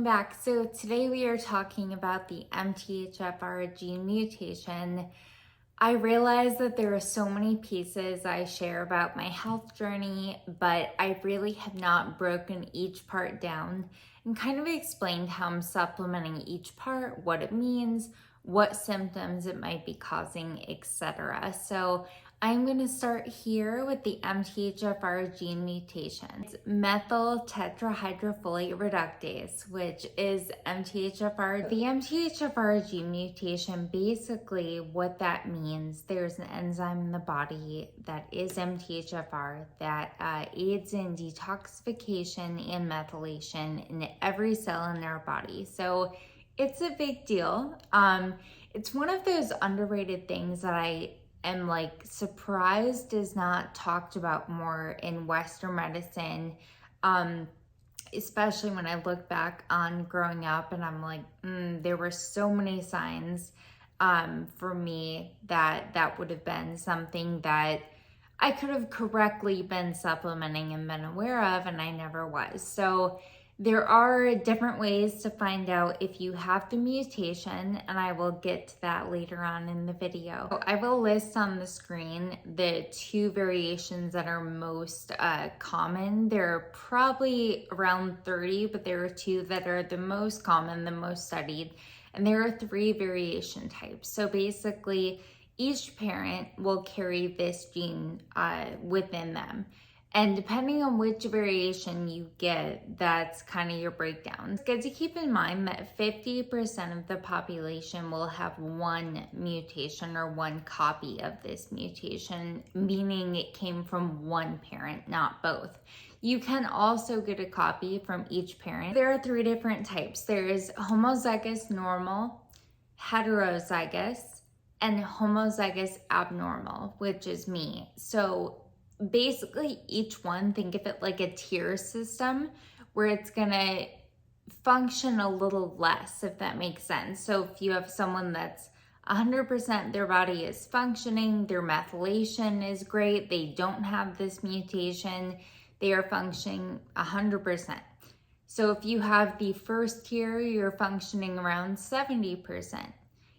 back. So today we are talking about the MTHFR gene mutation. I realize that there are so many pieces I share about my health journey, but I really have not broken each part down and kind of explained how I'm supplementing each part, what it means, what symptoms it might be causing, etc. So I'm going to start here with the MTHFR gene mutation. It's methyl tetrahydrofolate reductase, which is MTHFR. The MTHFR gene mutation, basically what that means, there's an enzyme in the body that is MTHFR that aids in detoxification and methylation in every cell in our body. So it's a big deal. It's one of those underrated things that I am surprised is not talked about more in Western medicine, especially when I look back on growing up and I'm like, there were so many signs for me that would have been something that I could have correctly been supplementing and been aware of, and I never was. So there are different ways to find out if you have the mutation, and I will get to that later on in the video. So I will list on the screen the two variations that are most common. There are probably around 30, but there are two that are the most common, the most studied, and there are 3 variation types. So basically, each parent will carry this gene within them. And depending on which variation you get, that's kind of your breakdown. It's good to keep in mind that 50% of the population will have one mutation or one copy of this mutation, meaning it came from one parent, not both. You can also get a copy from each parent. There are 3 different types. There is homozygous normal, heterozygous, and homozygous abnormal, which is me. So basically each one, think of it like a tier system where it's gonna function a little less, if that makes sense. So if you have someone that's 100% their body is functioning, their methylation is great, they don't have this mutation, they are functioning 100%. So if you have the first tier, you're functioning around 70%,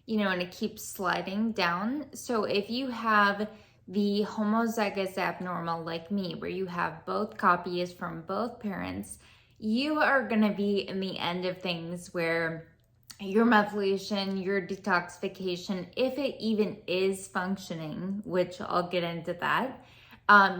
and it keeps sliding down. So if you have the homozygous abnormal like me, where you have both copies from both parents, you are going to be in the end of things where your methylation, your detoxification, if it even is functioning, which I'll get into that,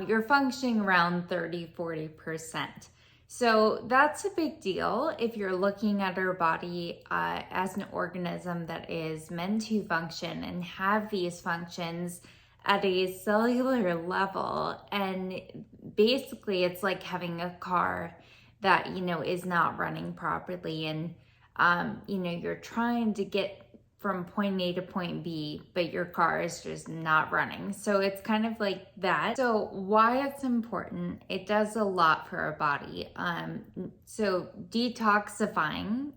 you're functioning around 30-40%. So that's a big deal if you're looking at our body as an organism that is meant to function and have these functions at a cellular level. And basically it's like having a car that is not running properly, and you're trying to get from point A to point B, but your car is just not running. So it's kind of like that. So why it's important, it does a lot for our body. So detoxifying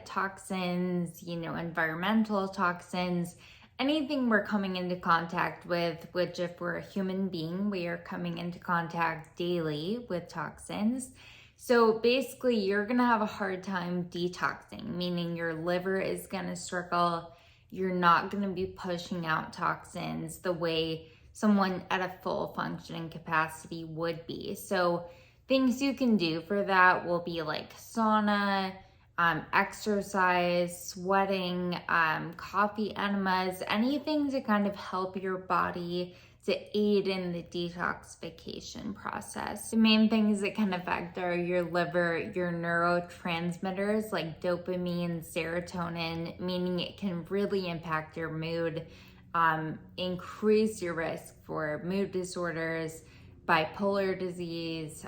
toxins, environmental toxins, anything we're coming into contact with, which if we're a human being, we are coming into contact daily with toxins. So basically you're gonna have a hard time detoxing, meaning your liver is gonna struggle. You're not gonna be pushing out toxins the way someone at a full functioning capacity would be. So things you can do for that will be like sauna, exercise, sweating, coffee enemas, anything to kind of help your body to aid in the detoxification process. The main things that can affect are your liver, your neurotransmitters like dopamine, serotonin, meaning it can really impact your mood, increase your risk for mood disorders, bipolar disease,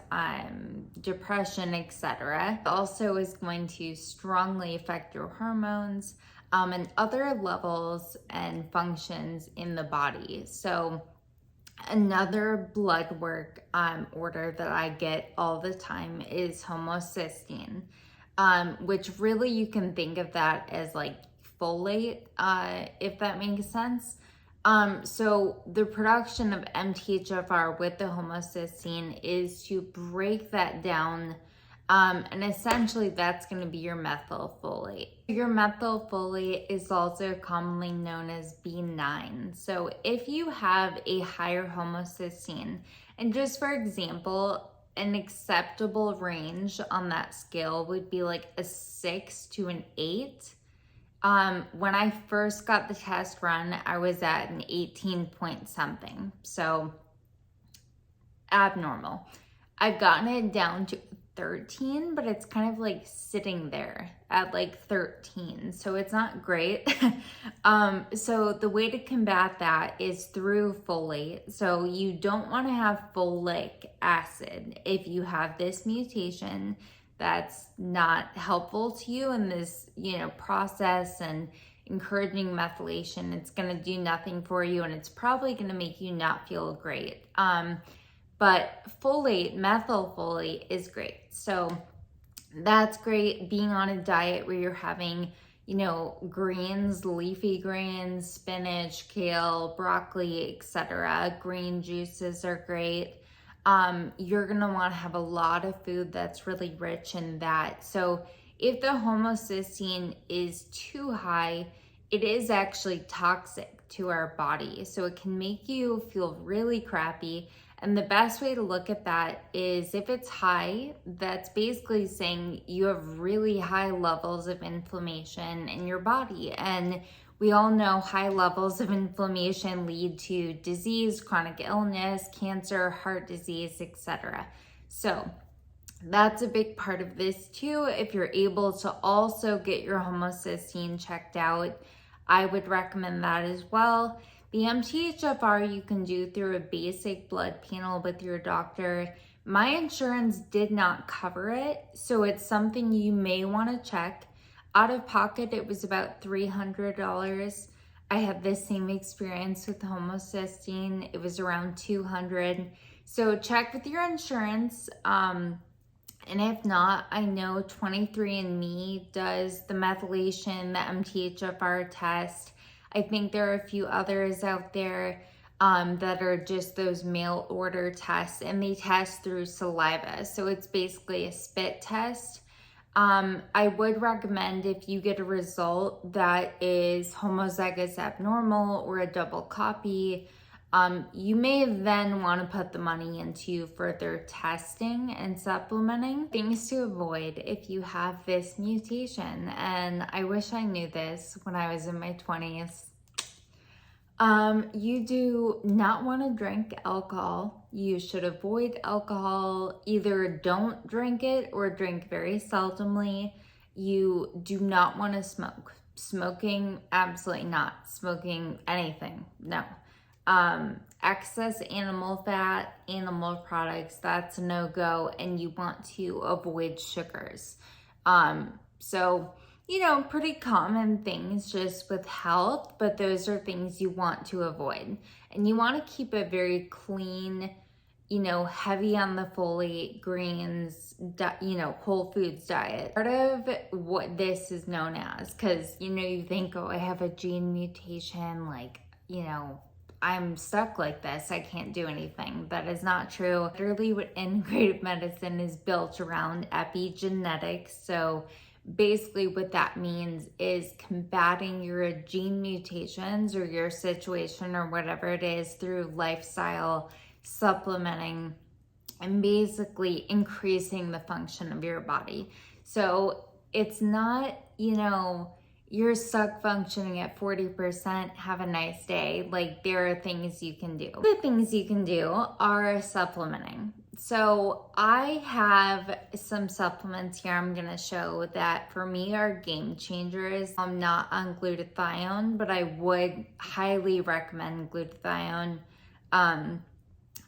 depression, etc. It also is going to strongly affect your hormones and other levels and functions in the body. So another blood work order that I get all the time is homocysteine, which really you can think of that as like folate, if that makes sense. So the production of MTHFR with the homocysteine is to break that down And essentially that's going to be your methylfolate. Your methylfolate is also commonly known as B9. So if you have a higher homocysteine, and just for example, an acceptable range on that scale would be like a 6 to an 8. When I first got the test run, I was at an 18 point something. So abnormal. I've gotten it down to 13, but it's kind of like sitting there at like 13. So it's not great. So the way to combat that is through folate. So you don't want to have folic acid if you have this mutation. That's not helpful to you in this, process and encouraging methylation. It's going to do nothing for you, and it's probably going to make you not feel great. But folate, methylfolate is great. So that's great. Being on a diet where you're having, greens, leafy greens, spinach, kale, broccoli, etc. Green juices are great. You're gonna want to have a lot of food that's really rich in that. So if the homocysteine is too high, it is actually toxic to our body. So it can make you feel really crappy. And the best way to look at that is if it's high, that's basically saying you have really high levels of inflammation in your body. And we all know high levels of inflammation lead to disease, chronic illness, cancer, heart disease, etc. So that's a big part of this too. If you're able to also get your homocysteine checked out, I would recommend that as well. The MTHFR you can do through a basic blood panel with your doctor. My insurance did not cover it, so it's something you may want to check. Out of pocket, it was about $300. I had the same experience with homocysteine. It was around $200. So check with your insurance. And if not, I know 23andMe does the methylation, the MTHFR test. I think there are a few others out there that are just those mail order tests, and they test through saliva. So it's basically a spit test. I would recommend if you get a result that is homozygous abnormal or a double copy, you may then want to put the money into further testing and supplementing. Things to avoid if you have this mutation, and I wish I knew this when I was in my 20s. You do not want to drink alcohol. You should avoid alcohol. Either don't drink it or drink very seldomly. You do not want to smoke. Smoking, absolutely not. Smoking anything, no. Excess animal fat, animal products, that's a no-go, and you want to avoid sugars. So, pretty common things just with health, but those are things you want to avoid. And you want to keep a very clean, heavy on the folate, greens, whole foods diet. Part of what this is known as, because, you think, oh, I have a gene mutation, I'm stuck like this, I can't do anything. That is not true. Literally what integrative medicine is built around epigenetics. So basically what that means is combating your gene mutations or your situation or whatever it is through lifestyle, supplementing, and basically increasing the function of your body. So it's not, you're stuck functioning at 40%, have a nice day. There are things you can do. The things you can do are supplementing. So I have some supplements here I'm gonna show that for me are game changers. I'm not on glutathione, but I would highly recommend glutathione.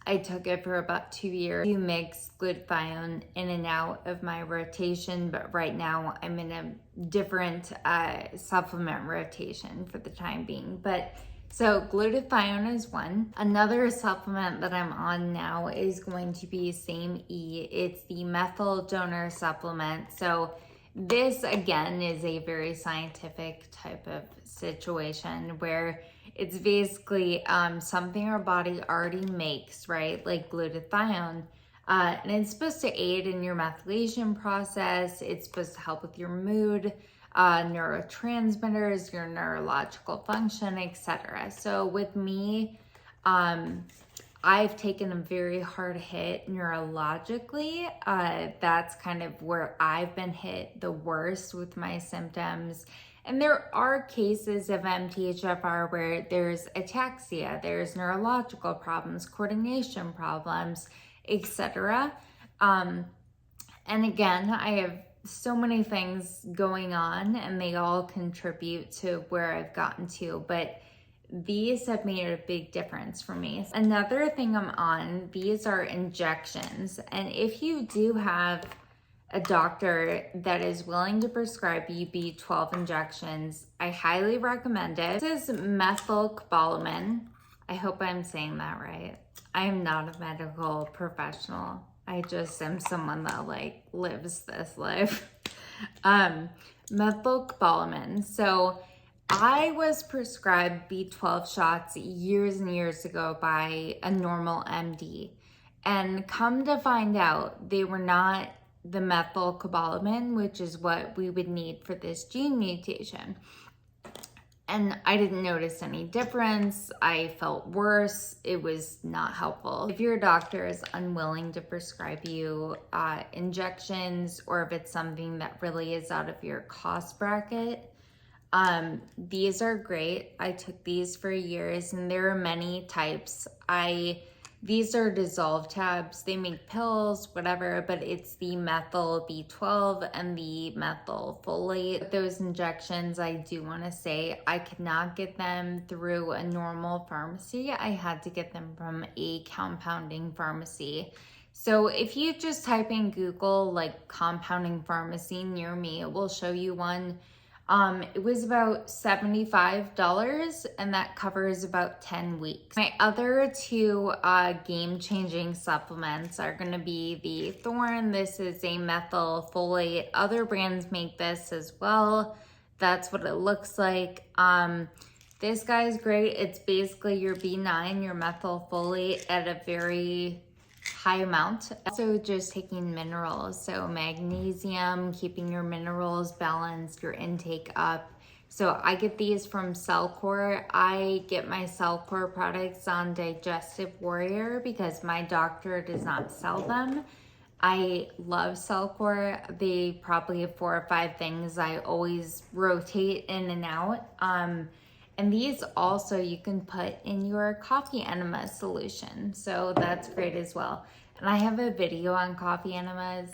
I took it for about 2 years. You mix glutathione in and out of my rotation, but right now I'm in a different supplement rotation for the time being. So glutathione is one. Another supplement that I'm on now is going to be same E. It's the methyl donor supplement. So this again is a very scientific type of situation where it's basically something our body already makes, right? Like glutathione. And it's supposed to aid in your methylation process. It's supposed to help with your mood, neurotransmitters, your neurological function, etc. So with me, I've taken a very hard hit neurologically. That's kind of where I've been hit the worst with my symptoms. And there are cases of MTHFR where there's ataxia, there's neurological problems, coordination problems, etc. And again, I have so many things going on and they all contribute to where I've gotten to, but these have made a big difference for me. Another thing I'm on, these are injections. And if you do have a doctor that is willing to prescribe you B12 injections, I highly recommend it. This is methylcobalamin. I hope I'm saying that right. I am not a medical professional. I just am someone that like lives this life. Methylcobalamin. So I was prescribed B12 shots years and years ago by a normal MD. And come to find out, they were not the methylcobalamin, which is what we would need for this gene mutation. And I didn't notice any difference. I felt worse. It was not helpful. If your doctor is unwilling to prescribe you injections, or if it's something that really is out of your cost bracket, these are great. I took these for years and there are many types. These are dissolved tabs. They make pills, whatever, but it's the methyl B12 and the methyl folate. Those injections, I do want to say, I could not get them through a normal pharmacy. I had to get them from a compounding pharmacy. So if you just type in Google like compounding pharmacy near me, it will show you one. It was about $75 and that covers about 10 weeks. My other two game-changing supplements are going to be the Thorne. This is a methyl folate. Other brands make this as well. That's what it looks like. This guy's great. It's basically your B9, your methyl folate at a very high amount. Also just taking minerals, so magnesium, keeping your minerals balanced, your intake up. So I get these from Cellcore. I get my Cellcore products on Digestive Warrior because my doctor does not sell them. I love Cellcore. They probably have 4 or 5 things I always rotate in and out. And these also you can put in your coffee enema solution. So that's great as well. And I have a video on coffee enemas.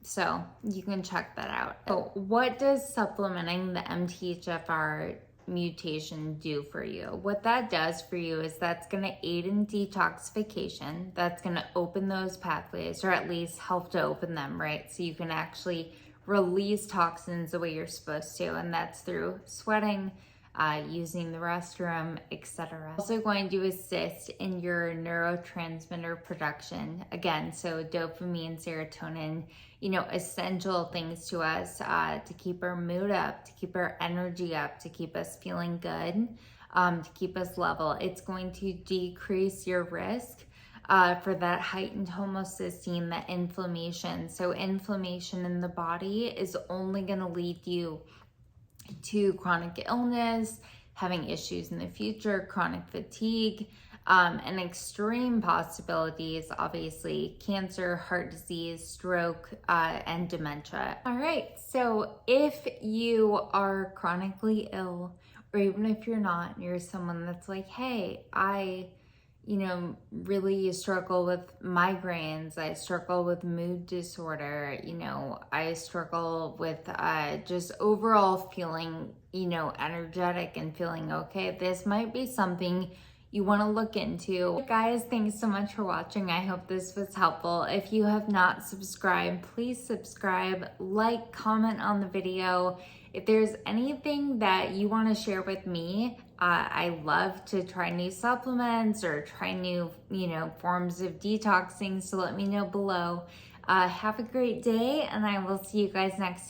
So you can check that out. So what does supplementing the MTHFR mutation do for you? What that does for you is that's going to aid in detoxification. That's going to open those pathways, or at least help to open them, right? So you can actually release toxins the way you're supposed to, and that's through sweating, using the restroom, etc. Also going to assist in your neurotransmitter production. Again, so dopamine, serotonin, essential things to us to keep our mood up, to keep our energy up, to keep us feeling good, to keep us level. It's going to decrease your risk for that heightened homocysteine, that inflammation. So inflammation in the body is only going to lead you to chronic illness, having issues in the future, chronic fatigue, and extreme possibilities, obviously, cancer, heart disease, stroke, and dementia. All right, so if you are chronically ill, or even if you're not, you're someone that's like, hey, I really struggle with migraines. I struggle with mood disorder. I struggle with just overall feeling, energetic and feeling okay. This might be something you want to look into. Guys, thanks so much for watching. I hope this was helpful. If you have not subscribed, please subscribe, like, comment on the video. If there's anything that you want to share with me, I love to try new supplements or try new, forms of detoxing. So let me know below. Have a great day, and I will see you guys next time.